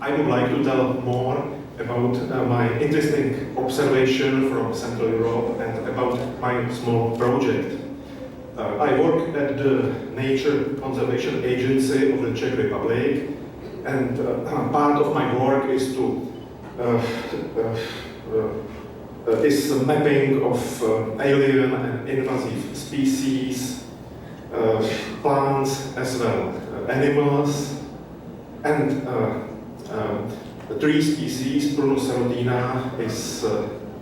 I would like to tell more about my interesting observation from Central Europe and about my small project. I work at the Nature Conservation Agency of the Czech Republic, and part of my work is to is mapping of alien and invasive species, plants as well, animals, and the tree species, Prunus serotina, is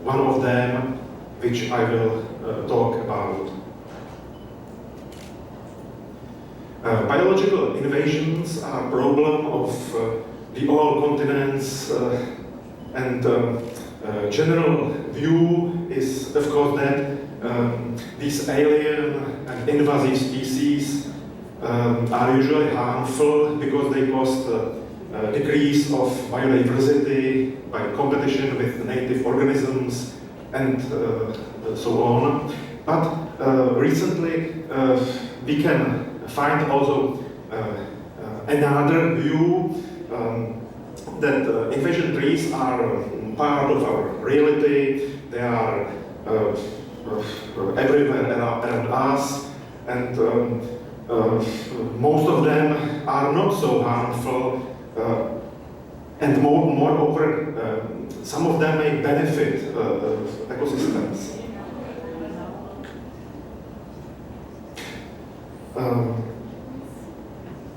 one of them, which I will talk about. Biological invasions are a problem of the all continents, and general view is, of course, that these alien and invasive species are usually harmful because they cause decrease of biodiversity by competition with native organisms and so on. But recently we can find also another view that invasion trees are part of our reality. They are everywhere around us, and most of them are not so harmful, and moreover, some of them may benefit ecosystems.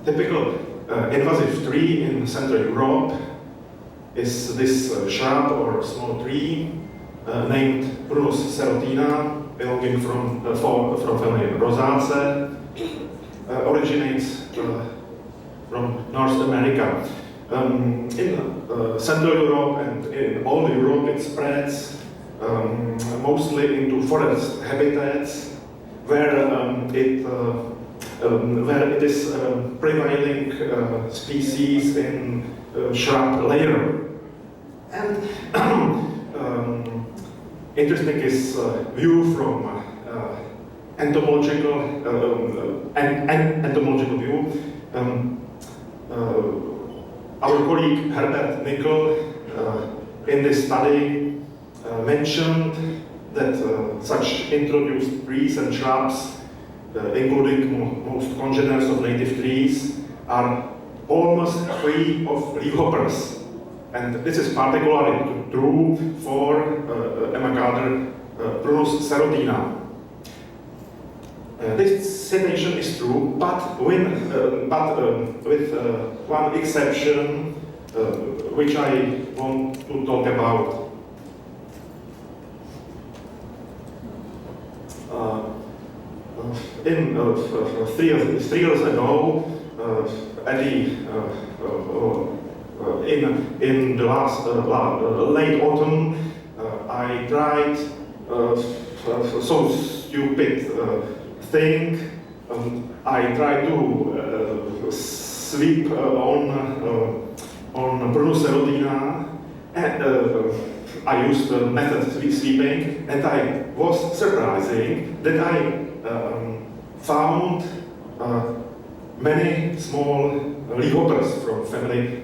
Typical invasive tree in Central Europe is this shrub or small tree named Prunus serotina, belonging from family Rosaceae, originates from North America. In Central Europe and in all Europe it spreads mostly into forest habitats where it is prevailing species in shrub layer. And interesting is view from entomological view. Our colleague Herbert Nickel in this study mentioned that such introduced trees and shrubs, including most congeners of native trees, are almost free of leafhoppers. And this is particularly true for among other Prunus serotina. This situation is true, but with one exception, which I want to talk about. In 3 years ago, in the last late autumn, I tried so stupid thing. I tried to sleep on Prunus serotina, and I used the method sleeping, and I was surprising that I found many small leafhoppers from family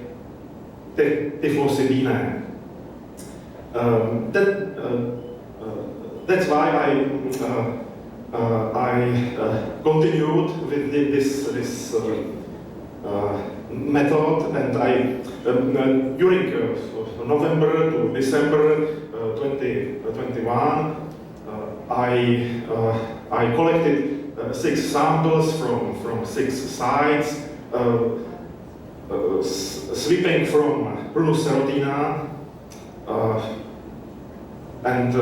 TYPHLOCYBINAE. That's why I continued with this method, and I during November to December 2021 I collected 6 samples from 6 sites, sweeping from Prunus serotina, and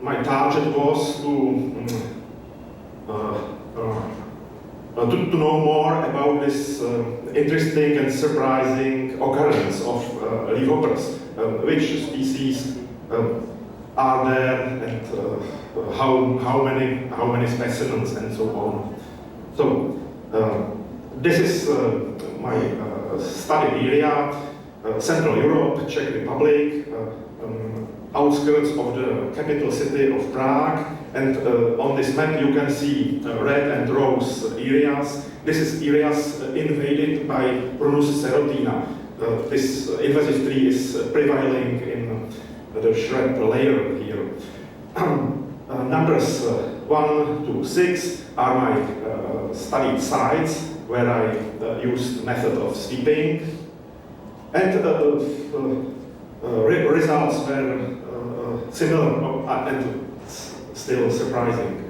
my target was to know more about this interesting and surprising occurrence of leafhoppers, which species are there, and how many specimens, and so on. So this is my study area, Central Europe, Czech Republic, outskirts of the capital city of Prague, and on this map you can see red and rose areas. This is areas invaded by Prunus serotina. this invasive tree is prevailing in the shrub layer here. Numbers 1 to 6 are my studied sites where I used method of sweeping, and results were similar and still surprising.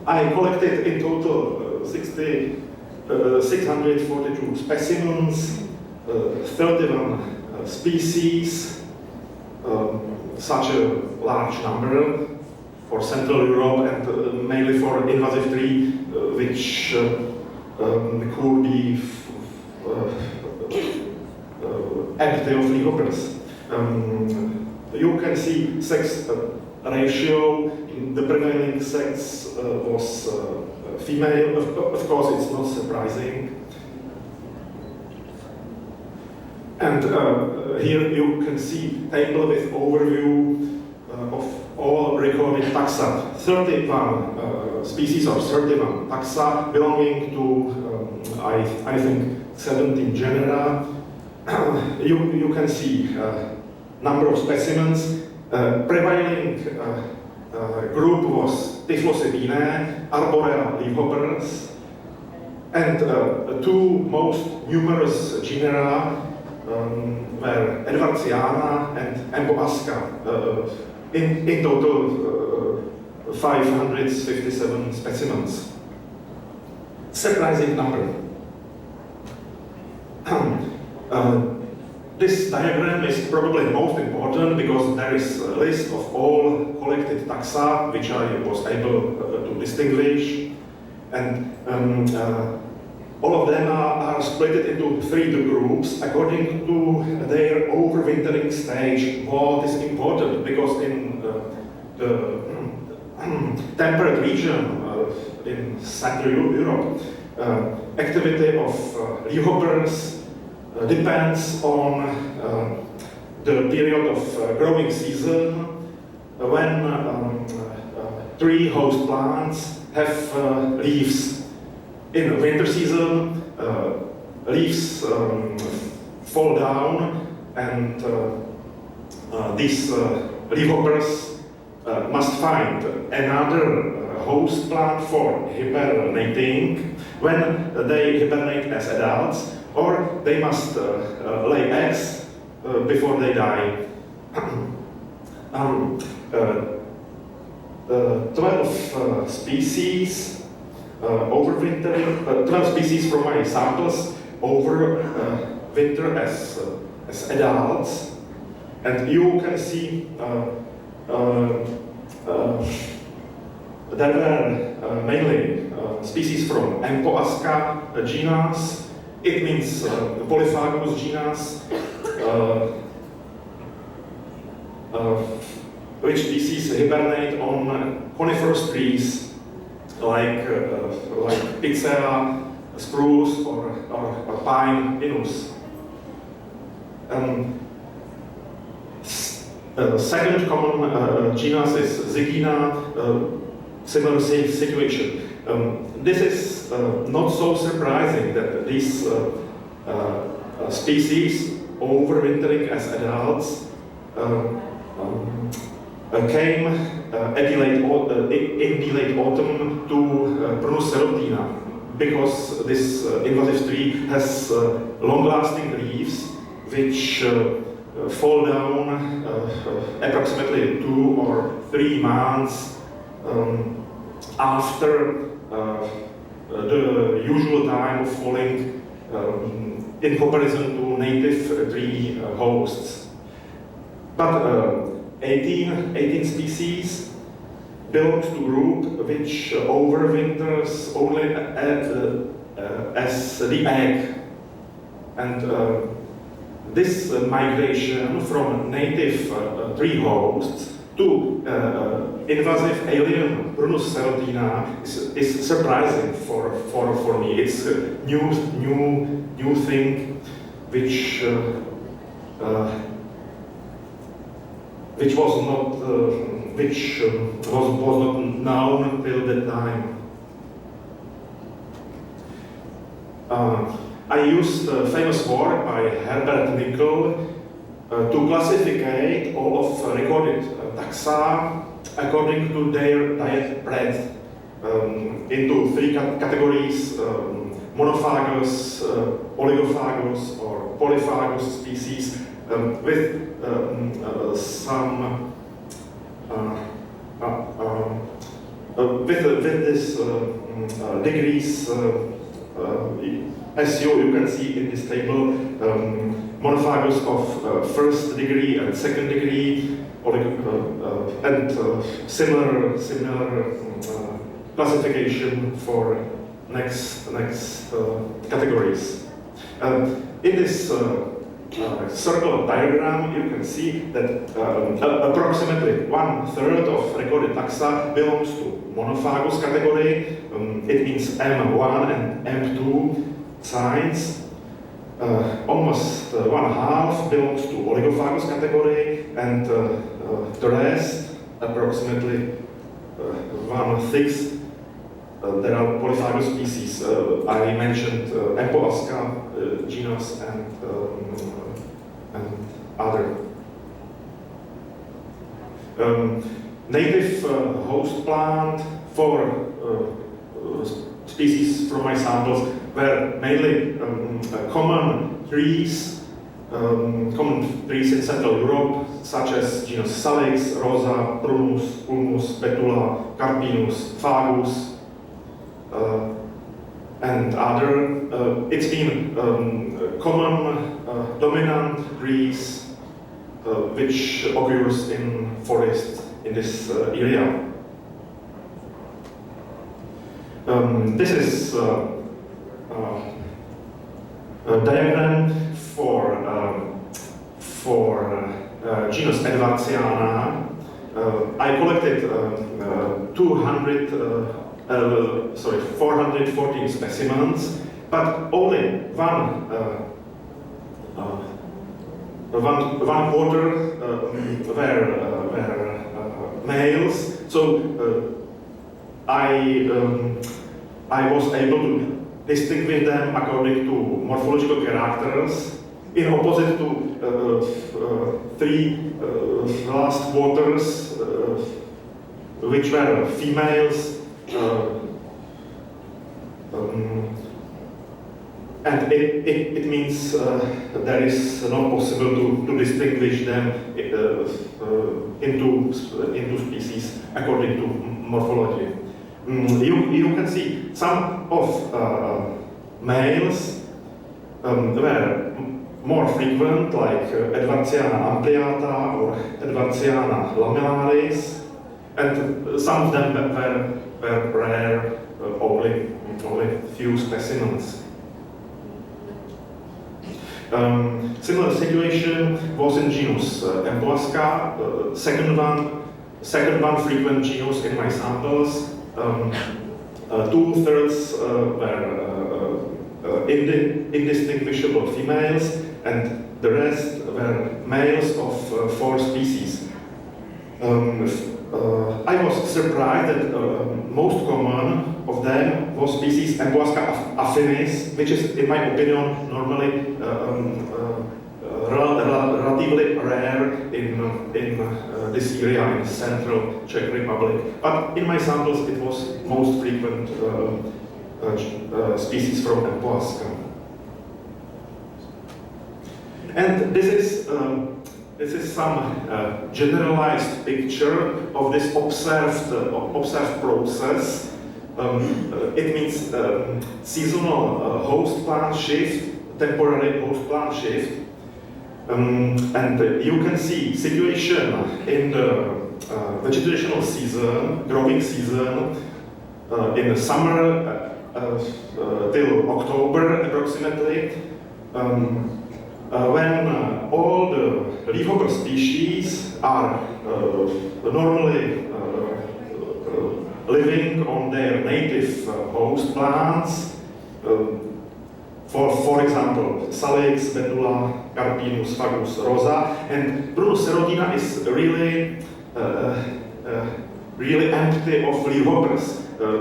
I collected in total 642 specimens, 31 species, such a large number for Central Europe and mainly for invasive tree, which could be empty of leafhoppers. You can see sex ratio. The prevailing sex was female. Of course, it's not surprising. And here you can see table with overview of all recorded taxa. 31 species or 31 taxa belonging to, I think, 17 genera. You can see number of specimens. Prevailing group was TYPHLOCYBINAE, ARBOREAL Leafhoppers, and two most numerous genera were Edwardsiana and Podbabská. In total 557 specimens. Surprising number. This diagram is probably most important because there is a list of all collected taxa which I was able to distinguish, and all of them are split into 3 groups according to their overwintering stage. What is important, because in the temperate region in Central Europe, activity of leafhoppers depends on the period of growing season, when tree host plants have leaves. In winter season, leaves fall down, and these leafhoppers must find another host plant for hibernating when they hibernate as adults, or they must lay eggs before they die. 12 species overwintering, 12 species from my samples overwinter as adults, and you can see there were mainly species from Podbabská genus. It means Polyphagus genus, which species hibernate on coniferous trees like Picea, spruce, or pine, Pinus. Second common genus is Zygina, similar situation. This is not so surprising that these species overwintering as adults came in the late autumn to Prunus serotina, because this invasive tree has long-lasting leaves which fall down approximately 2 or 3 months after the usual time of falling in comparison to native tree hosts. But 18 species belong to group which overwinters only as the egg, and this migration from native tree hosts to invasive alien Prunus serotina is surprising for me. It's a new thing which was not known till that time. I used a famous work by Herbert Nickel to classify all of recorded taxa according to their diet breadth into three categories: monophagous, oligophagous, or polyphagous species with some with this degrees. As you can see in this table, monophagous of first degree and second degree, and similar classification for next categories. In this circle diagram, you can see that approximately 1/3 of recorded taxa belongs to monophagous category. It means M1 and M2 signs. Almost 1/2 belongs to oligophagous category, and the rest, approximately 1/6, there are polyphagous species. I mentioned Empoasca genus and other. Native host plant for species from my samples were mainly common trees in Central Europe, such as genus Salix, Rosa, Prunus, Ulmus, Betula, Carpinus, Fagus, and other. It's been common dominant trees which occurs in forests in this area. This is a diagram for genus Edwardiana. I collected 414 specimens, but only one quarter were males. So I was able to distinguish them according to morphological characters, in opposite to three last quarters, which were females. And it means there is not possible to distinguish them into species according to morphology. You can see some of males were more frequent, like Edwardiana ampliata or Edwardiana lamellaris, and some of them were rare, only few specimens. Similar situation was in genus Empoasca, second one frequent genus in my samples. 2/3 were indistinguishable females, and the rest were males of 4 species. I was surprised that most common of them was species Empoasca affinis, which is, in my opinion, normally relatively rare in this area in central Czech Republic. But in my samples, it was most frequent species from Empoasca. And this is some generalized picture of this observed process. It means seasonal host plant shift, temporary host plant shift. And you can see situation in the vegetational season, growing season, in the summer till October approximately, when all the leafhopper species are normally living on their native host plants. For example, Salix, Betula, Carpinus, Fagus, Rosa, and Prunus serotina is really empty of leafhoppers,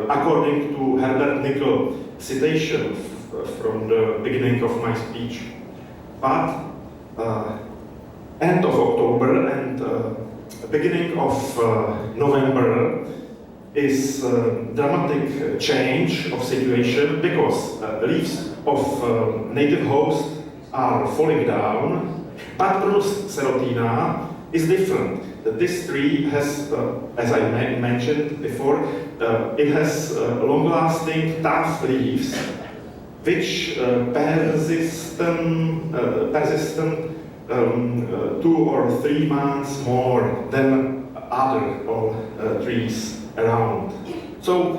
according to Herbert Nickel citation from the beginning of my speech. But end of October and beginning of November is dramatic change of situation because leaves of native host are falling down, but Prunus serotina is different. This tree has, as I mentioned before, it has long-lasting tough leaves, which persistent 2 or 3 months more than other trees around. So,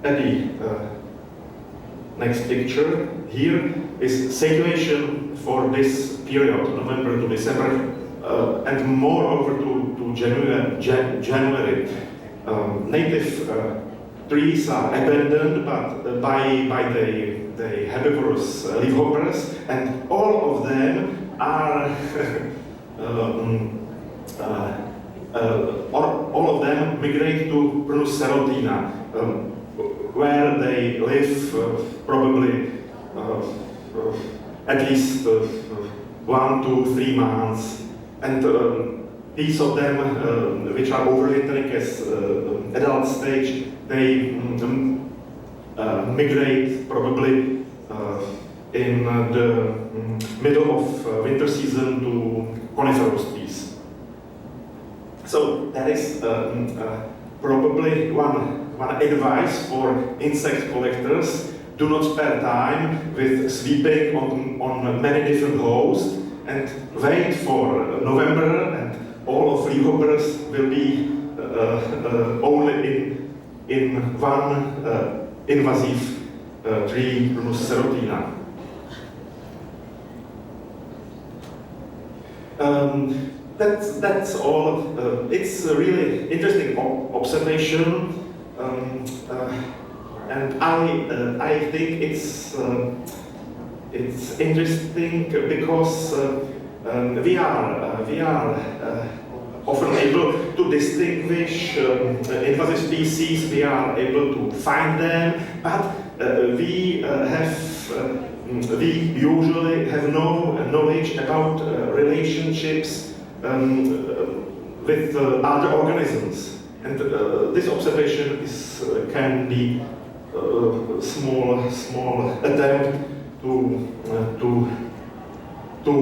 at the next picture here is situation for this period, November to December, and moreover to January. Native trees are abandoned by the herbivorous leafhoppers, and all of them are all of them migrate to Prunus serotina, where they live probably at least 1 to 3 months. And these of them, which are overwintering as adult stage, they migrate probably in the middle of winter season to coniferous trees. So that is probably one advice for insect collectors: do not spare time with sweeping on many different hosts, and wait for November, and all of leafhoppers will be only in one invasive tree, Prunus serotina. That's all. It's a really interesting observation, and I think it's interesting because we are often able to distinguish invasive species. We are able to find them, but we usually have no knowledge about relationships with other organisms, and this observation can be a small attempt to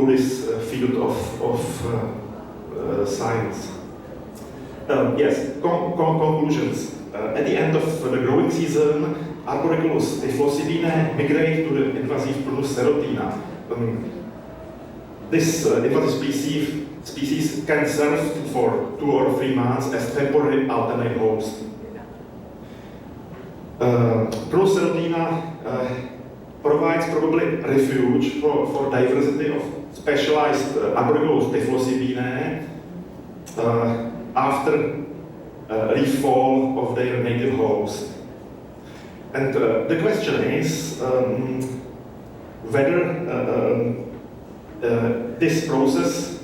this field of science. Yes, conclusions. At the end of the growing season, Arboreals TYPHLOCYBINAE migrate to the invasive Prunus serotina. This invasive species can serve for 2 or 3 months as temporary alternate host. Prunus serotina provides probably refuge for diversity of specialized Arboreals TYPHLOCYBINAE after leaf fall of their native host. And the question is whether this process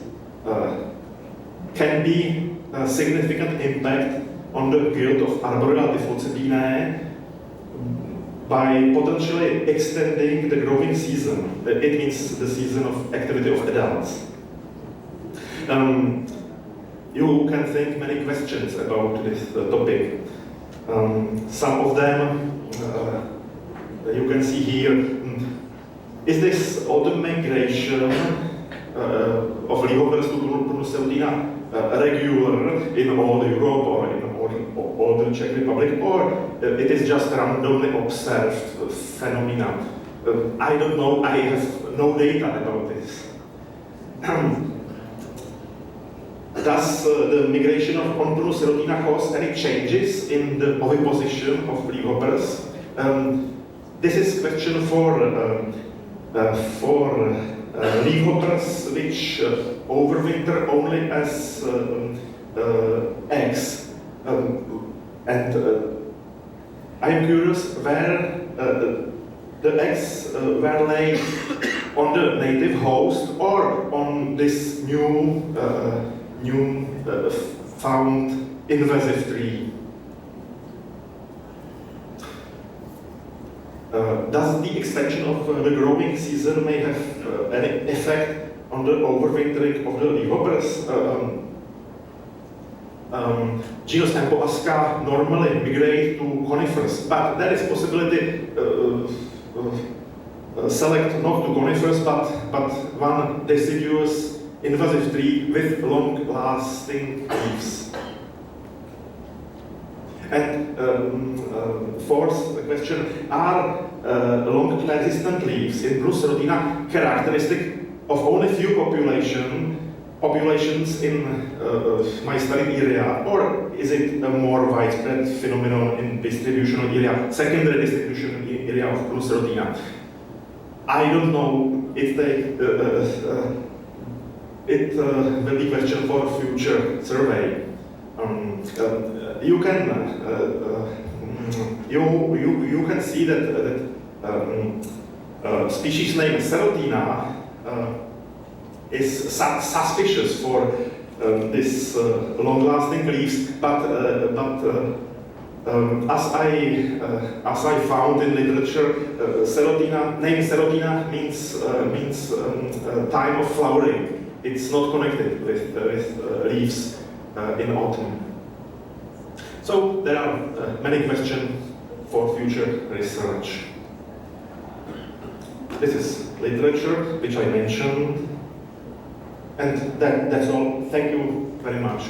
can be a significant impact on the guild of Arboreal TYPHLOCYBINAE by potentially extending the growing season. It means the season of activity of adults. You can think many questions about this topic. Some of them you can see here. Is this autumn migration of leafhoppers to Prunus serotina regular in all Europe or in all the Czech Republic, or it is just randomly observed phenomena? I don't know. I have no data about this. Does the migration of Prunus serotina cause any changes in the oviposition of leafhoppers? This is a question for leafhoppers which overwinter only as eggs. And I am curious where the eggs were laid on the native host or on this new found invasive tree. Does the extension of the growing season may have any effect on the overwintering of the leafhoppers? Genus Empoasca normally migrate to conifers, but there is possibility select not to conifers, but one deciduous invasive tree with long-lasting leaves. And fourth question, are long-resistant leaves in Prunus serotina characteristic of only few populations in my study area, or is it a more widespread phenomenon in distributional area, secondary distribution area of Prunus serotina? I don't know if it will be question for future survey. You can see that species name serotina is suspicious for this long-lasting leaves, but as I found in literature, name serotina means time of flowering. It's not connected with leaves in autumn. So there are many questions for future research. This is literature which I mentioned, and that's all. Thank you very much.